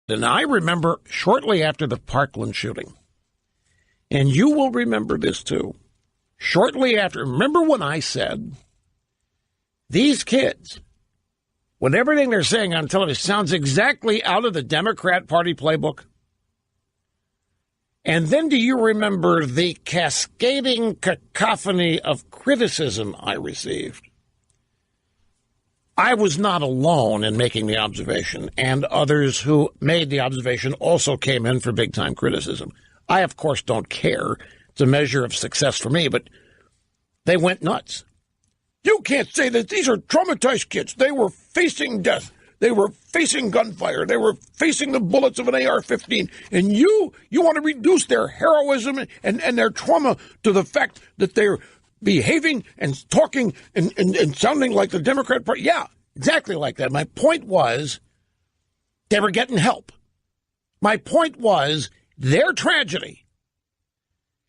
And I remember shortly after the Parkland shooting, and you will remember this too, shortly after, remember when I said, these kids, when everything they're saying on television sounds exactly out of the Democrat Party playbook? And then do you remember the cascading cacophony of criticism I received? I was not alone in making the observation, and others who made the observation also came in for big-time criticism. I, of course, don't care. It's a measure of success for me, but they went nuts. You can't say that these are traumatized kids. They were facing death. They were facing gunfire. They were facing the bullets of an AR-15. And you want to reduce their heroism and their trauma to the fact that they're behaving and talking and sounding like the Democrat Party. Yeah, exactly like that. My point was they were getting help. My point was their tragedy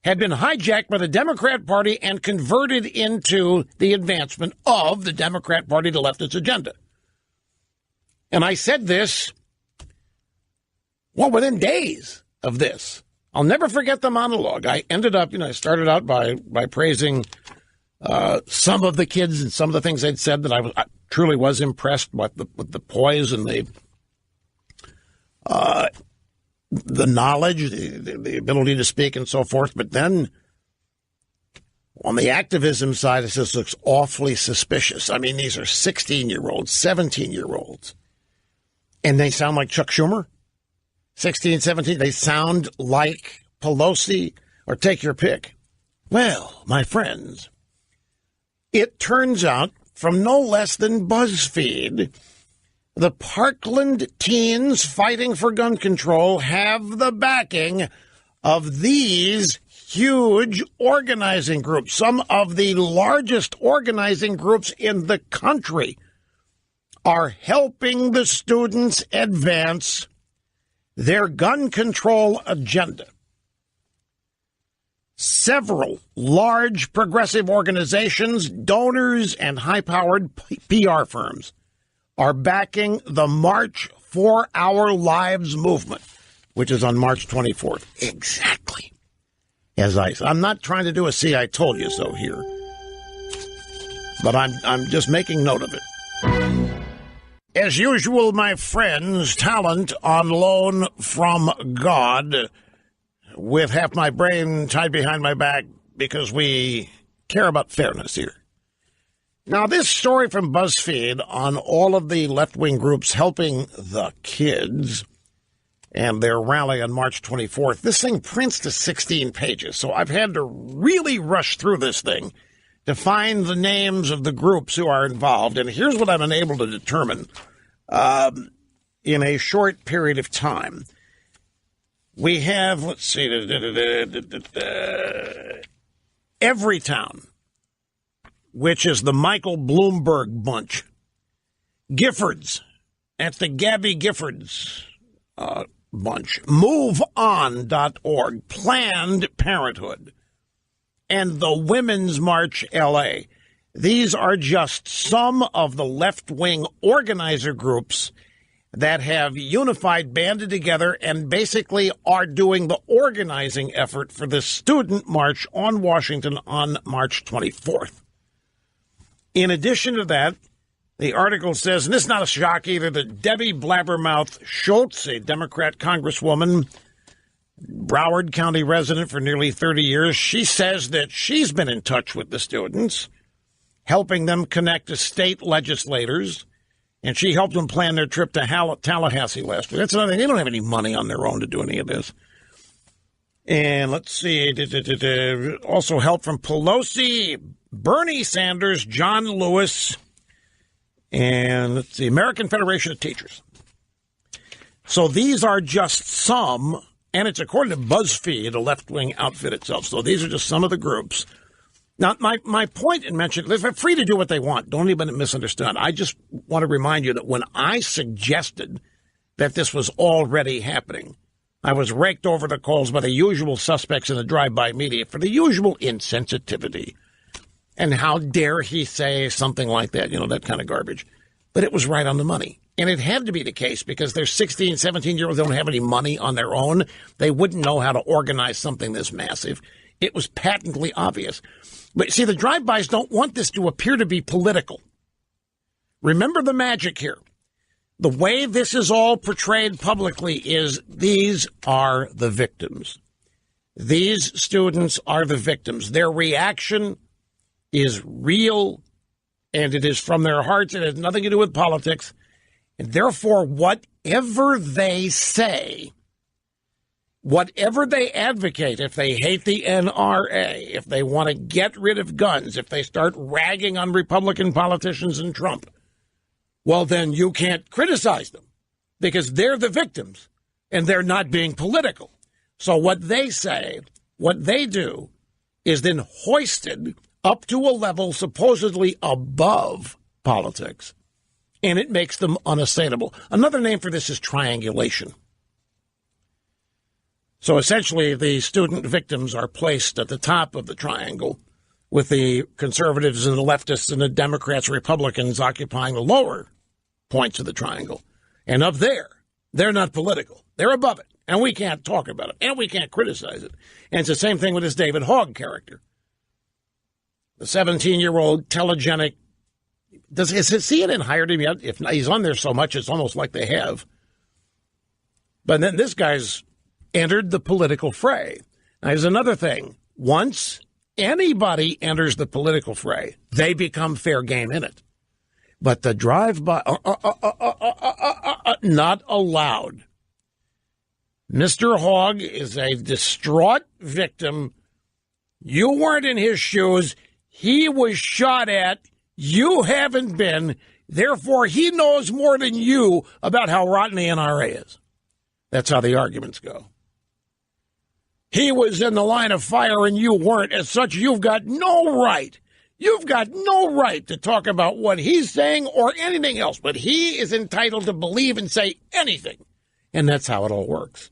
had been hijacked by the Democrat Party and converted into the advancement of the Democrat Party to leftist agenda. And I said this, within days of this. I'll never forget the monologue. I ended up, I started out by praising some of the kids and some of the things they'd said that I truly was impressed with the poise and the knowledge, the ability to speak and so forth. But then on the activism side, it just looks awfully suspicious. I mean, these are 16-year-olds, 17-year-olds, and they sound like Chuck Schumer. 16, 17, they sound like Pelosi, or take your pick. Well, my friends, it turns out from no less than BuzzFeed, the Parkland teens fighting for gun control have the backing of these huge organizing groups, some of the largest organizing groups in the country are helping the students advance their gun control agenda. Several large progressive organizations, donors, and high-powered PR firms are backing the March for Our Lives movement, which is on March 24th. Exactly. I'm not trying to do a see I told you so here, but I'm just making note of it. As usual, my friends, talent on loan from God, with half my brain tied behind my back because we care about fairness here. Now, this story from BuzzFeed on all of the left-wing groups helping the kids and their rally on March 24th, this thing prints to 16 pages, so I've had to really rush through this thing to find the names of the groups who are involved, and here's what I've been able to determine in a short period of time. We have, let's see, Everytown, which is the Michael Bloomberg bunch. Giffords, that's the Gabby Giffords bunch. MoveOn.org, Planned Parenthood, and the Women's March LA. These are just some of the left-wing organizer groups that have unified, banded together, and basically are doing the organizing effort for the student march on Washington on March 24th. In addition to that, the article says, and this is not a shock either, that Debbie Blabbermouth Schultz, a Democrat congresswoman, Broward County resident for nearly 30 years, she says that she's been in touch with the students, helping them connect to state legislators, and she helped them plan their trip to Tallahassee last week. That's another thing. They don't have any money on their own to do any of this. And let's see, also help from Pelosi, Bernie Sanders, John Lewis, and let's see, American Federation of Teachers. So these are just some, and it's according to BuzzFeed, a left-wing outfit itself. So these are just some of the groups. Now, my point in mentioning, they're free to do what they want. Don't even misunderstand. I just want to remind you that when I suggested that this was already happening, I was raked over the coals by the usual suspects in the drive-by media for the usual insensitivity. And how dare he say something like that, that kind of garbage. But it was right on the money. And it had to be the case because they're 16, 17-year-olds, don't have any money on their own. They wouldn't know how to organize something this massive. It was patently obvious. But see, the drive-bys don't want this to appear to be political. Remember the magic here. The way this is all portrayed publicly is these are the victims. These students are the victims. Their reaction is real, and it is from their hearts. It has nothing to do with politics. And therefore, whatever they say, whatever they advocate, if they hate the NRA, if they want to get rid of guns, if they start ragging on Republican politicians and Trump, well, then you can't criticize them because they're the victims and they're not being political. So what they say, what they do, is then hoisted up to a level supposedly above politics, and it makes them unassailable. Another name for this is triangulation. So essentially, the student victims are placed at the top of the triangle, with the conservatives and the leftists and the Democrats, Republicans occupying the lower points of the triangle. And up there, they're not political. They're above it. And we can't talk about it. And we can't criticize it. And it's the same thing with this David Hogg character. The 17-year-old telegenic. Has CNN hired him yet? If he's on there so much, it's almost like they have. But then this guy's entered the political fray. Now, there's another thing. Once anybody enters the political fray, they become fair game in it. But the drive-by, not allowed. Mr. Hogg is a distraught victim. You weren't in his shoes. He was shot at. You haven't been. Therefore, he knows more than you about how rotten the NRA is. That's how the arguments go. He was in the line of fire and you weren't. As such, you've got no right. You've got no right to talk about what he's saying or anything else. But he is entitled to believe and say anything. And that's how it all works.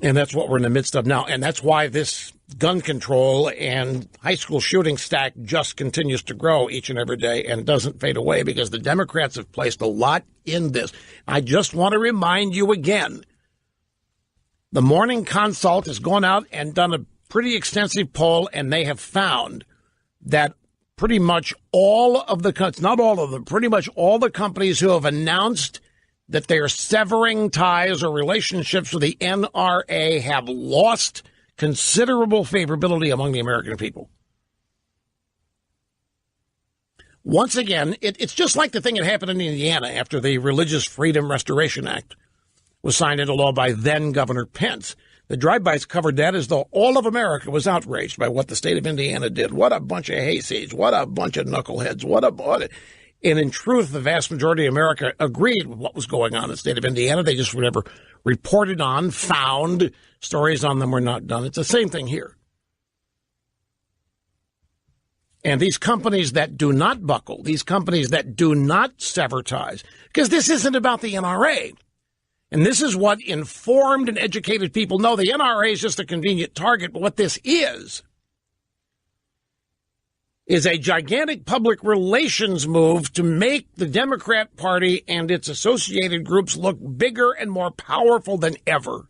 And that's what we're in the midst of now. And that's why this gun control and high school shooting stack just continues to grow each and every day and doesn't fade away because the Democrats have placed a lot in this. I just want to remind you again, the Morning Consult has gone out and done a pretty extensive poll, and they have found that pretty much all of the, not all of them, pretty much all the companies who have announced that they are severing ties or relationships with the NRA have lost considerable favorability among the American people. Once again, it's just like the thing that happened in Indiana after the Religious Freedom Restoration Act was signed into law by then Governor Pence. The drive-bys covered that as though all of America was outraged by what the state of Indiana did. What a bunch of hayseeds. What a bunch of knuckleheads. And in truth, the vast majority of America agreed with what was going on in the state of Indiana. They just were never reported on, found. Stories on them were not done. It's the same thing here. And these companies that do not buckle, these companies that do not sever ties, because this isn't about the NRA. And this is what informed and educated people know. The NRA is just a convenient target, but what this is a gigantic public relations move to make the Democrat Party and its associated groups look bigger and more powerful than ever.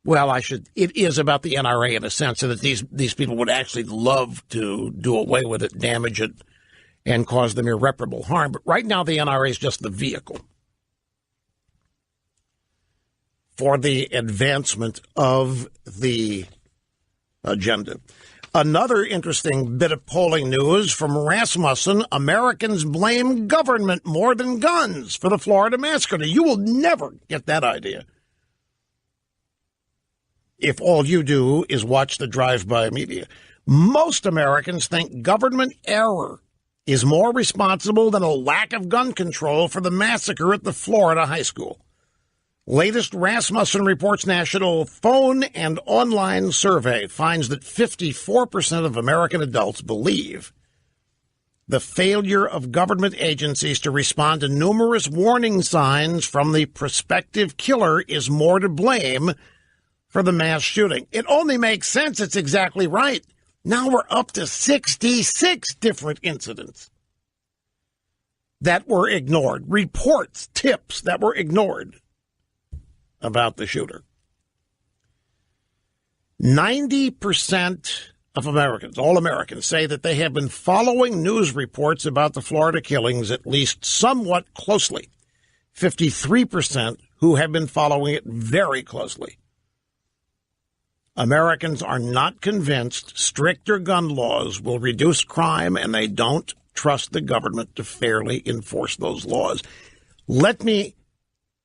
Well, it is about the NRA in a sense, so that these people would actually love to do away with it, damage it, and cause them irreparable harm. But right now, the NRA is just the vehicle for the advancement of the agenda. Another interesting bit of polling news from Rasmussen: Americans blame government more than guns for the Florida massacre. You will never get that idea if all you do is watch the drive-by media. Most Americans think government error is more responsible than a lack of gun control for the massacre at the Florida high school. Latest Rasmussen Reports national phone and online survey finds that 54% of American adults believe the failure of government agencies to respond to numerous warning signs from the prospective killer is more to blame for the mass shooting. It only makes sense. It's exactly right. Now we're up to 66 different incidents. that were ignored, reports, tips that were ignored about the shooter. 90% of Americans, all Americans, say that they have been following news reports about the Florida killings at least somewhat closely. 53% who have been following it very closely. Americans are not convinced stricter gun laws will reduce crime, and they don't trust the government to fairly enforce those laws. Let me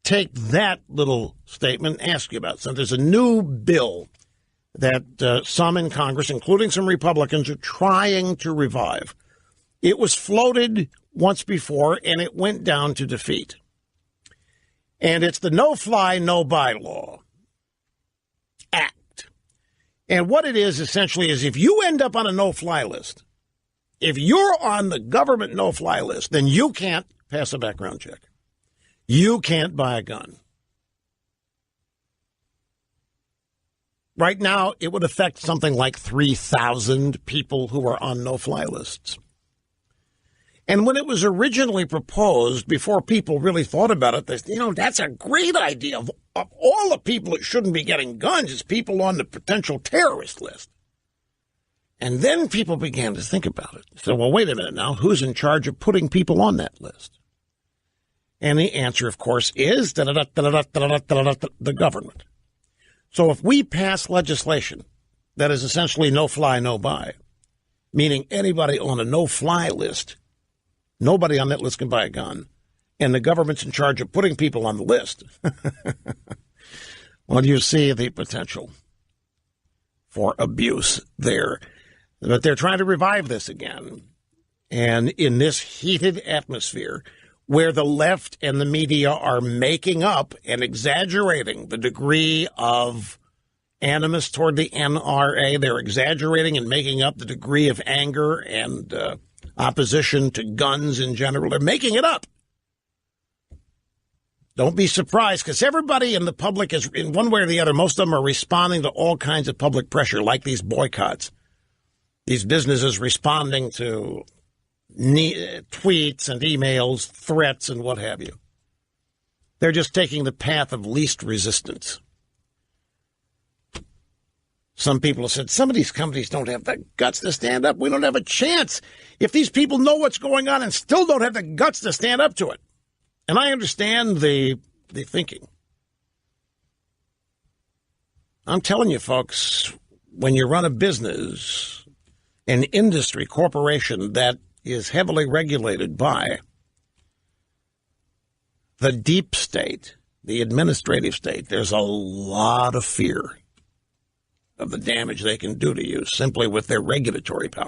take that little statement and ask you about something. There's a new bill that some in Congress, including some Republicans, are trying to revive. It was floated once before, and it went down to defeat. And it's the No-Fly, No-Buy Law Act. And what it is essentially is if you end up on a no-fly list, if you're on the government no-fly list, then you can't pass a background check. You can't buy a gun. Right now, it would affect something like 3,000 people who are on no-fly lists. And when it was originally proposed, before people really thought about it, they said, that's a great idea. Of all the people that shouldn't be getting guns, it's people on the potential terrorist list. And then people began to think about it. So, well, wait a minute now. Who's in charge of putting people on that list? And the answer, of course, is the government. So if we pass legislation that is essentially no-fly, no-buy, meaning anybody on a no-fly list, nobody on that list can buy a gun, and the government's in charge of putting people on the list, well, you see the potential for abuse there. But they're trying to revive this again. And in this heated atmosphere where the left and the media are making up and exaggerating the degree of animus toward the NRA, they're exaggerating and making up the degree of anger and opposition to guns in general. They're making it up. Don't be surprised, because everybody in the public is, in one way or the other, most of them are responding to all kinds of public pressure, like these boycotts. These businesses responding to tweets and emails, threats, and what have you. They're just taking the path of least resistance. Some people have said, some of these companies don't have the guts to stand up. We don't have a chance if these people know what's going on and still don't have the guts to stand up to it. And I understand the thinking. I'm telling you, folks, when you run a business, an industry, corporation that is heavily regulated by the deep state, the administrative state, there's a lot of fear of the damage they can do to you simply with their regulatory power.